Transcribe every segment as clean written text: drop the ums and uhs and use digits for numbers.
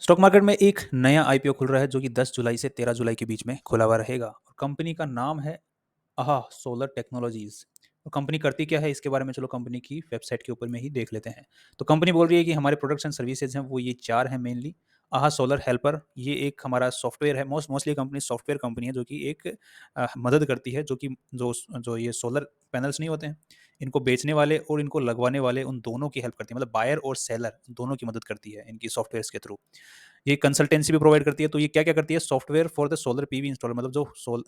Stock market में एक नया आईपीओ खुल रहा है जो कि 10 जुलाई से 13 जुलाई के बीच में खुला हुआ रहेगा और कंपनी का नाम है आहा सोलर टेक्नोलॉजीज। और कंपनी करती क्या है इसके बारे में चलो कंपनी की वेबसाइट के ऊपर में ही देख लेते हैं। तो कंपनी बोल रही है कि हमारे प्रोडक्ट्स एंड सर्विसेज हैं वो ये चार हैं मेनली। आहा सोलर हेल्पर ये एक हमारा सॉफ्टवेयर है। मोस्टली कंपनी सॉफ्टवेयर कंपनी है जो कि एक मदद करती है जो कि जो जो ये सोलर पैनल्स नहीं होते हैं इनको बेचने वाले और इनको लगवाने वाले उन दोनों की हेल्प करती है। मतलब बायर और सेलर दोनों की मदद करती है इनकी सॉफ्टवेयर के थ्रू। ये कंसल्टेंसी भी प्रोवाइड करती है। तो ये क्या-क्या करती है? Software for the solar PV installer, मतलब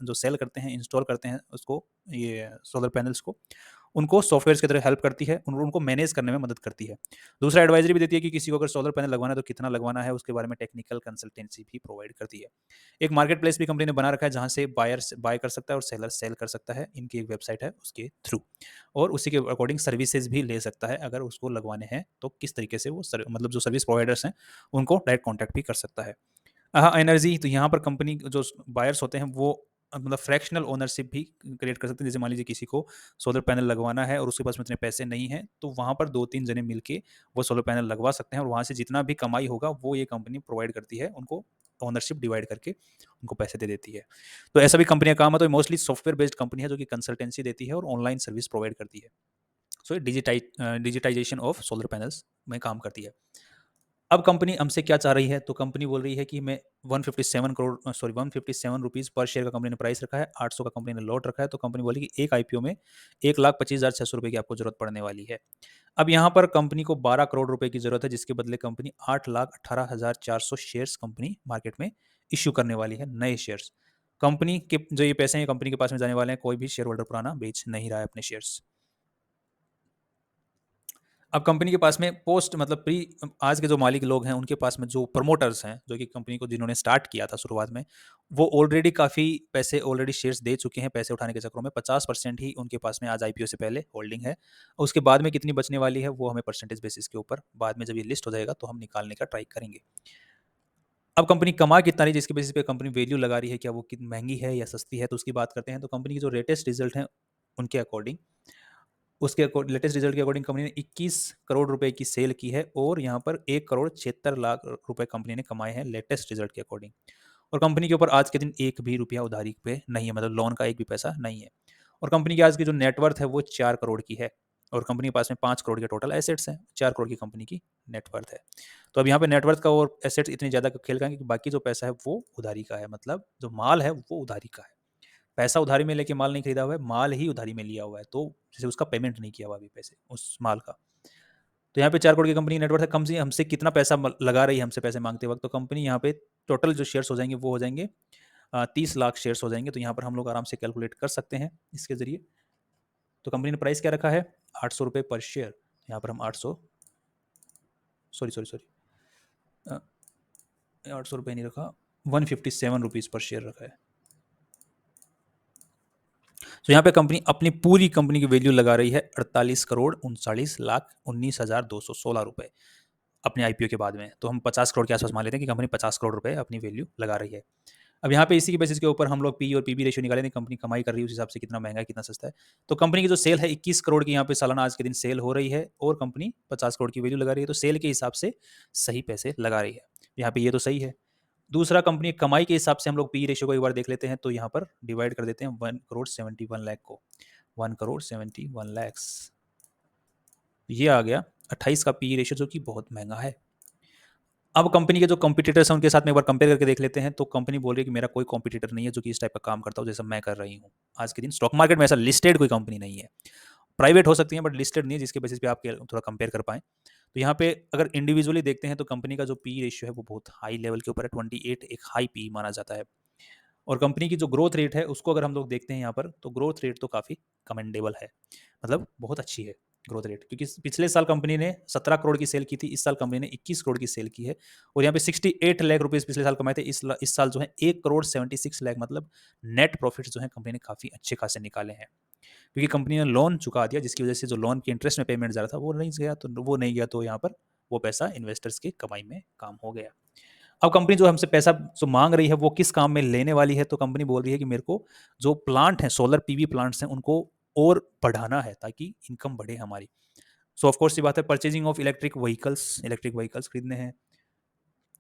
जो सेल करते हैं, इंस्टॉल करते हैं उसको, ये सोलर पैनल्स को, उनको सॉफ्टवेयर्स की तरह हेल्प करती है, उनको मैनेज करने में मदद करती है। दूसरा एडवाइज़री भी देती है कि किसी को अगर सोलर पैनल लगवाना है तो कितना लगवाना है, उसके बारे में टेक्निकल कंसल्टेंसी भी प्रोवाइड करती है। एक मार्केट प्लेस भी कंपनी ने बना रखा है जहाँ से बायर्स बाय कर सकता है और सेलर सेल कर सकता है। इनकी एक वेबसाइट है उसके थ्रू, और उसी के अकॉर्डिंग सर्विसेज भी ले सकता है। अगर उसको लगवाने हैं तो किस तरीके से वो मतलब जो सर्विस प्रोवाइडर्स हैं उनको डायरेक्ट कॉन्टैक्ट भी कर सकता है। हाँ, एनर्जी तो यहाँ पर कंपनी जो बायर्स होते हैं वो मतलब फ्रैक्शनल ओनरशिप भी क्रिएट कर सकते हैं। जैसे मान लीजिए किसी को सोलर पैनल लगवाना है और उसके पास में इतने पैसे नहीं हैं, तो वहाँ पर 2-3 जने मिलके वो सोलर पैनल लगवा सकते हैं और वहाँ से जितना भी कमाई होगा वो ये कंपनी प्रोवाइड करती है उनको, ओनरशिप डिवाइड करके उनको पैसे दे देती है। तो ऐसा भी कंपनियाँ काम है। तो मोस्टली सॉफ्टवेयर बेस्ड कंपनी है जो कि कंसल्टेंसी देती है और ऑनलाइन सर्विस प्रोवाइड करती है। सो ये डिजिटाइजेशन ऑफ सोलर पैनल्स में काम करती है। अब कंपनी हमसे क्या चाह रही है? तो कंपनी बोल रही है कि मैं 157 करोड़ सॉरी 157 रुपीज़ पर शेयर का कंपनी ने प्राइस रखा है, 800 का कंपनी ने लॉट रखा है। तो कंपनी बोली कि एक आईपीओ में 1,25,600 रुपए की आपको ज़रूरत पड़ने वाली है। अब यहाँ पर कंपनी को 12 करोड़ रुपए की ज़रूरत है, जिसके बदले कंपनी 8,18,400 शेयर्स कंपनी मार्केट में इश्यू करने वाली है, नए शेयर्स। कंपनी के जो ये पैसे हैं कंपनी के पास में जाने वाले हैं, कोई भी शेयर होल्डर पुराना बेच नहीं रहा है अपने शेयर्स। अब कंपनी के पास में पोस्ट मतलब प्री आज के जो मालिक लोग हैं उनके पास में जो प्रमोटर्स हैं जो कि कंपनी को जिन्होंने स्टार्ट किया था शुरुआत में, वो ऑलरेडी काफ़ी पैसे ऑलरेडी शेयर्स दे चुके हैं। पैसे उठाने के चक्करों में 50% ही उनके पास में आज आईपीओ से पहले होल्डिंग है। उसके बाद में कितनी बचने वाली है वो हमें परसेंटेज बेसिस के ऊपर बाद में जब ये लिस्ट हो जाएगा तो हम निकालने का ट्राई करेंगे। अब कंपनी कमा कितना रही है जिसके बेसिस पे कंपनी वैल्यू लगा रही है, क्या वो कितनी महंगी है या सस्ती है, तो उसकी बात करते हैं। तो कंपनी की जो लेटेस्ट रिजल्ट है उनके अकॉर्डिंग, उसके लेटेस्ट रिजल्ट के अकॉर्डिंग कंपनी ने 21 करोड़ रुपए की सेल की है और यहाँ पर 1 करोड़ 76 लाख रुपए कंपनी ने कमाए हैं लेटेस्ट रिजल्ट के अकॉर्डिंग। और कंपनी के ऊपर आज के दिन एक भी रुपया उधारी पे नहीं है, मतलब लोन का एक भी पैसा नहीं है। और कंपनी की आज की जो नेटवर्थ है वो 4 करोड़ की है और कंपनी के पास में 5 करोड़ के टोटल एसेट्स हैं। 4 करोड़ की कंपनी की नेटवर्थ है। तो अब यहाँ पे नेटवर्थ का और एसेट्स इतनी ज़्यादा खेल खाएंगे कि बाकी जो पैसा है वो उधारी का है, मतलब जो माल है वो उधारी का है। पैसा उधारी में लेके माल नहीं खरीदा हुआ है, माल ही उधारी में लिया हुआ है। तो जैसे उसका पेमेंट नहीं किया हुआ अभी पैसे उस माल का। तो यहाँ पे 4 करोड़ की कंपनी नेटवर्थ है। कम से हमसे कितना पैसा लगा रही है हमसे पैसे मांगते वक्त? तो कंपनी यहाँ पे टोटल जो शेयर्स हो जाएंगे वो हो जाएंगे 30 लाख शेयर्स हो जाएंगे। तो यहाँ पर हम लोग आराम से कैलकुलेट कर सकते हैं इसके जरिए। तो कंपनी ने प्राइस क्या रखा है? 800 रुपये पर शेयर। यहाँ पर हम 800 सॉरी सॉरी सॉरी 800 रुपये नहीं रखा, 157 रुपीज़ पर शेयर रखा है। तो यहाँ पे कंपनी अपनी पूरी कंपनी की वैल्यू लगा रही है 48 करोड़ 39,19,216 रुपए अपने आईपीओ के बाद में। तो हम 50 करोड़ के आसपास मान लेते हैं कि कंपनी 50 करोड़ रुपए अपनी वैल्यू लगा रही है। अब यहाँ पे इसी के बेसिस के ऊपर हम लोग पी और पीबी रेशियो निकालेंगे, कंपनी कमाई कर रही है उस हिसाब से कितना महंगा है कितना सस्ता है। तो कंपनी की जो सेल है 21 करोड़ की यहाँ पे सालाना आज के दिन सेल हो रही है और कंपनी 50 करोड़ की वैल्यू लगा रही है। तो सेल के हिसाब से सही पैसे लगा रही है। यहाँ पे ये तो सही है। दूसरा कंपनी कमाई के हिसाब से हम लोग पी रेशियो को एक बार देख लेते हैं। तो यहाँ पर डिवाइड कर देते हैं 1,71,00,000 को। 1,71,00,000 ये आ गया 28 का पी रेशियो, जो कि बहुत महंगा है। अब कंपनी के जो कॉम्पिटिटर्स हैं उनके साथ में एक बार कंपेयर करके देख लेते हैं। तो कंपनी बोल रही है कि मेरा कोई कॉम्पिटिटर नहीं है जो कि इस टाइप का काम करता हो जैसा मैं कर रही हूँ। आज के दिन स्टॉक मार्केट में ऐसा लिस्टेड कोई कंपनी नहीं है। प्राइवेट हो सकती है बट लिस्टेड नहीं है, जिसके बेसिस पे आप थोड़ा कंपेयर कर पाएँ। तो यहाँ पे अगर इंडिविजुअली देखते हैं तो कंपनी का जो पी रेशियो है वो बहुत हाई लेवल के ऊपर है। 28 एक हाई पी माना जाता है। और कंपनी की जो ग्रोथ रेट है उसको अगर हम लोग देखते हैं यहाँ पर, तो ग्रोथ रेट तो काफ़ी कमेंडेबल है, मतलब बहुत अच्छी है ग्रोथ रेट। क्योंकि पिछले साल कंपनी ने 17 करोड़ की सेल की थी, इस साल कंपनी ने 21 करोड़ की सेल की है। और यहाँ पे 68 लाख रुपीज़ पिछले साल कमाए थे, इस साल जो है 1 करोड़ 76 लाख, मतलब नेट प्रॉफिट जो है कंपनी ने काफ़ी अच्छे खासे निकाले हैं। क्योंकि कंपनी ने लोन चुका दिया, जिसकी वजह से जो लोन के इंटरेस्ट में पेमेंट जा रहा था वो नहीं गया, तो यहाँ पर वो पैसा इन्वेस्टर्स की कमाई में काम हो गया। अब कंपनी जो हमसे पैसा जो मांग रही है वो किस काम में लेने वाली है? तो कंपनी बोल रही है कि मेरे को जो प्लांट है, सोलर पीवी प्लांट्स हैं, उनको और बढ़ाना है ताकि इनकम बढ़े हमारी। सो ऑफ कोर्स ये बात है, परचेजिंग ऑफ इलेक्ट्रिक व्हीकल्स खरीदने हैं।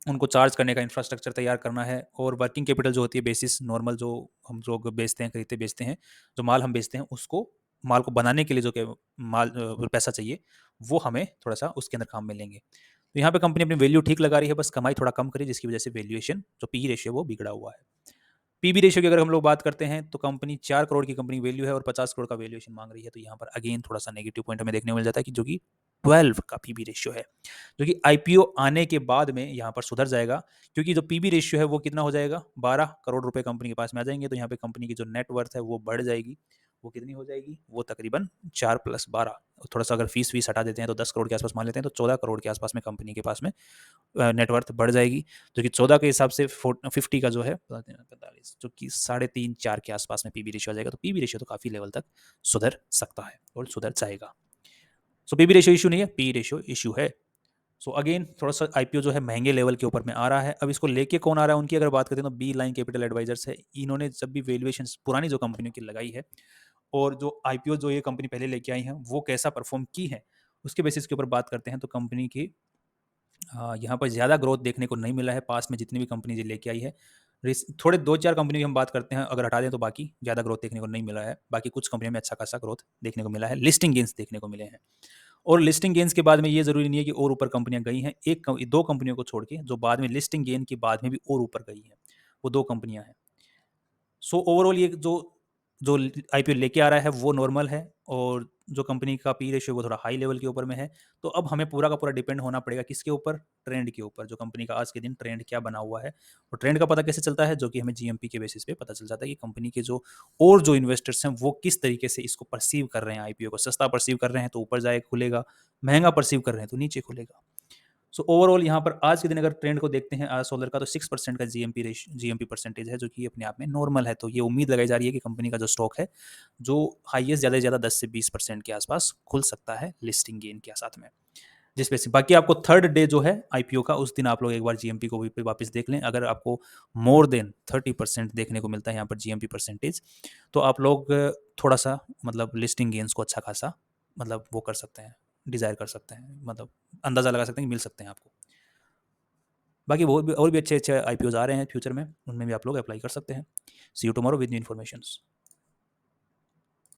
उनको चार्ज करने का इंफ्रास्ट्रक्चर तैयार करना है, और वर्किंग कैपिटल जो होती है बेसिस नॉर्मल जो हम लोग बेचते हैं, खरीदते बेचते हैं, जो माल हम बेचते हैं उसको, माल को बनाने के लिए जो कि माल पैसा चाहिए, वो हमें थोड़ा सा उसके अंदर काम में लेंगे। तो यहाँ पे कंपनी अपनी वैल्यू ठीक लगा रही है, बस कमाई थोड़ा कम करी, जिसकी वजह से वैल्यूएशन जो पी रेशियो वो बिगड़ा हुआ है। पीबी रेशियो की अगर हम लोग बात करते हैं तो कंपनी 4 करोड़ की कंपनी वैल्यू है और 50 करोड़ का वैल्यूएशन मांग रही है, तो यहाँ पर अगेन थोड़ा सा नेगेटिव पॉइंट हमें देखने को मिल जाता है कि जो कि 12 का पीबी रेशियो है, जो कि आईपीओ आने के बाद में यहाँ पर सुधर जाएगा, क्योंकि जो पीबी रेशियो है वो कितना हो जाएगा, 12 करोड़ रुपए कंपनी के पास में आ जाएंगे, तो यहाँ पे कंपनी की जो नेटवर्थ है वो बढ़ जाएगी। वो कितनी हो जाएगी, वो तकरीबन 4+12, थोड़ा सा अगर फीस वीस हटा देते हैं तो 10 करोड़ के आसपास मान लेते हैं, तो 14 करोड़ के आसपास में कंपनी के पास में नेटवर्थ बढ़ जाएगी, जो कि 14 के हिसाब से 50 का जो है 45, जो कि 3.5-4 के आसपास में पीबी रेशियो आ जाएगा। तो पीबी रेशियो तो काफ़ी लेवल तक सुधर सकता है और सुधर जाएगा। सो पीबी रेशियो इशू नहीं है, पी रेशियो इशू है। सो अगेन थोड़ा सा आईपीओ जो है महंगे लेवल के ऊपर में आ रहा है। अब इसको लेके कौन आ रहा है, उनकी अगर बात करते हैं तो बी लाइन कैपिटल एडवाइजर्स है। इन्होंने जब भी वैल्यूएशन पुरानी जो कंपनियों की लगाई है, और जो आईपीओ जो ये कंपनी पहले लेके आई है वो कैसा परफॉर्म की है, उसके बेसिस के ऊपर बात करते हैं, तो कंपनी की यहाँ पर ज़्यादा ग्रोथ देखने को नहीं मिला है पास में जितनी भी कंपनी लेके आई है। थोड़े 2-4 कंपनी की हम बात करते हैं, अगर हटा दें तो बाकी ज़्यादा ग्रोथ देखने को नहीं मिला है। बाकी कुछ कंपनियों में अच्छा खासा ग्रोथ देखने को मिला है, लिस्टिंग गेंस देखने को मिले हैं। और लिस्टिंग गेंस के बाद में ये ज़रूरी नहीं है कि और ऊपर कंपनियां गई हैं, 2 कंपनियों को छोड़ के जो बाद में लिस्टिंग गेन के बाद में भी और ऊपर गई हैं, वो 2 कंपनियां हैं। सो ओवरऑल ये जो जो आईपीओ लेके आ रहा है वो नॉर्मल है, और जो कंपनी का पी रेशियो वो थोड़ा हाई लेवल के ऊपर में है। तो अब हमें पूरा का पूरा डिपेंड होना पड़ेगा किसके ऊपर, ट्रेंड के ऊपर, जो कंपनी का आज के दिन ट्रेंड क्या बना हुआ है। और ट्रेंड का पता कैसे चलता है, जो कि हमें जीएमपी के बेसिस पे पता चल जाता है कि कंपनी के जो और जो इन्वेस्टर्स हैं वो किस तरीके से इसको परसीव कर रहे हैं, आईपीओ को सस्ता परसीव कर रहे हैं तो ऊपर जाए खुलेगा, महंगा परसीव कर रहे हैं तो नीचे खुलेगा। सो ओवरऑल यहाँ पर आज के दिन अगर ट्रेंड को देखते हैं आज सोलर का, तो 6% का जीएमपी परसेंटेज है, जो कि अपने आप में नॉर्मल है। तो ये उम्मीद लगाई जा रही है कि कंपनी का जो स्टॉक है जो हाईएस्ट ज़्यादा से ज़्यादा 10 से 20% के आसपास खुल सकता है लिस्टिंग गेन के साथ में। जिस पे से बाकी आपको थर्ड डे जो है आईपीओ का, उस दिन आप लोग एक बार जीएमपी को भी वापस देख लें। अगर आपको मोर देन 30% देखने को मिलता है यहाँ पर जीएमपी परसेंटेज, तो आप लोग थोड़ा सा मतलब लिस्टिंग गेन्स को अच्छा खासा मतलब वो कर सकते हैं, डिज़ायर कर सकते हैं, मतलब अंदाज़ा लगा सकते हैं कि मिल सकते हैं आपको। बाकी और भी अच्छे अच्छे आईपीओज आ रहे हैं फ्यूचर में, उनमें भी आप लोग अप्लाई कर सकते हैं। See you tomorrow with new information.